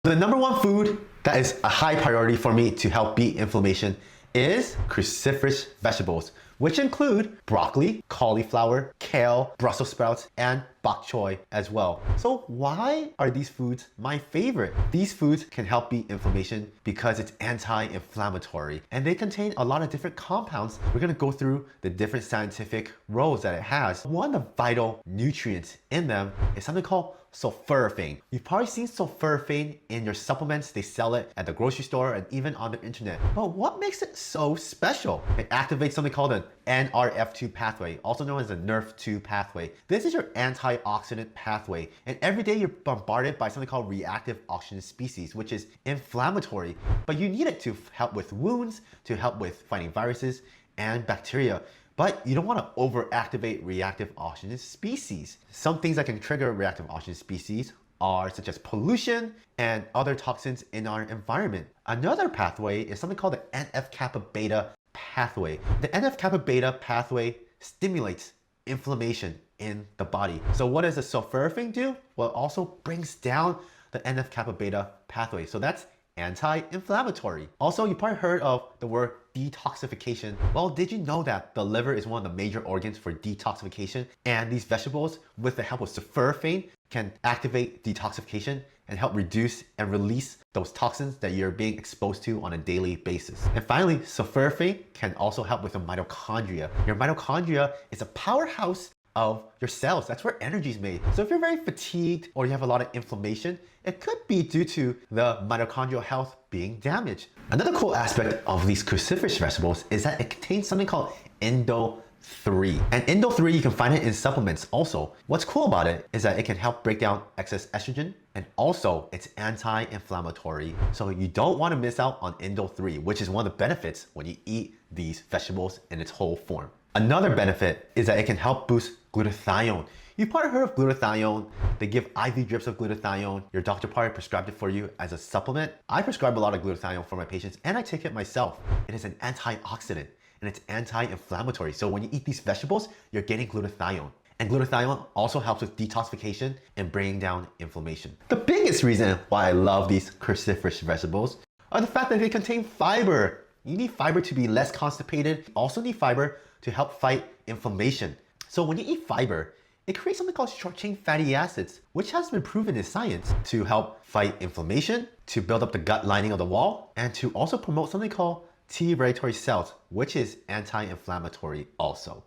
The number one food that is a high priority for me to help beat inflammation is cruciferous vegetables, which include broccoli, cauliflower, kale, Brussels sprouts, and bok choy as well. So why are these foods my favorite? These foods can help beat inflammation because it's anti-inflammatory and they contain a lot of different compounds. We're going to go through the different scientific roles that it has. One of the vital nutrients in them is something called sulforaphane. You've probably seen sulforaphane in your supplements. They sell it at the grocery store and even on the internet. But what makes it so special? It activates something called an NRF2 pathway, also known as the NRF2 pathway. This is your antioxidant pathway, and every day you're bombarded by something called reactive oxygen species, which is inflammatory. But you need it to help with wounds, to help with fighting viruses and bacteria. But you don't want to overactivate reactive oxygen species. Some things that can trigger reactive oxygen species are such as pollution and other toxins in our environment. Another pathway is something called the NF-kappa beta pathway. The NF-kappa beta pathway stimulates inflammation in the body. So what does the sulforaphane do? Well, it also brings down the NF-kappa beta pathway. So that's anti-inflammatory. Also, you probably heard of the word detoxification. Well, did you know that the liver is one of the major organs for detoxification? And these vegetables, with the help of sulforaphane, can activate detoxification and help reduce and release those toxins that you're being exposed to on a daily basis. And finally, sulforaphane can also help with the mitochondria. Your mitochondria is a powerhouse of your cells. That's where energy is made. So if you're very fatigued or you have a lot of inflammation, it could be due to the mitochondrial health being damaged. Another cool aspect of these cruciferous vegetables is that it contains something called Indo-3. And Indo-3, you can find it in supplements also. What's cool about it is that it can help break down excess estrogen, and also it's anti-inflammatory. So you don't want to miss out on Indo-3, which is one of the benefits when you eat these vegetables in its whole form. Another benefit is that it can help boost glutathione. You've probably heard of glutathione. They give IV drips of glutathione. Your doctor probably prescribed it for you as a supplement. I prescribe a lot of glutathione for my patients and I take it myself. It is an antioxidant and it's anti-inflammatory. So when you eat these vegetables, you're getting glutathione. And glutathione also helps with detoxification and bringing down inflammation. The biggest reason why I love these cruciferous vegetables are the fact that they contain fiber. You need fiber to be less constipated. You also need fiber to help fight inflammation. So when you eat fiber, it creates something called short-chain fatty acids, which has been proven in science to help fight inflammation, to build up the gut lining of the wall, and to also promote something called T regulatory cells, which is anti-inflammatory also.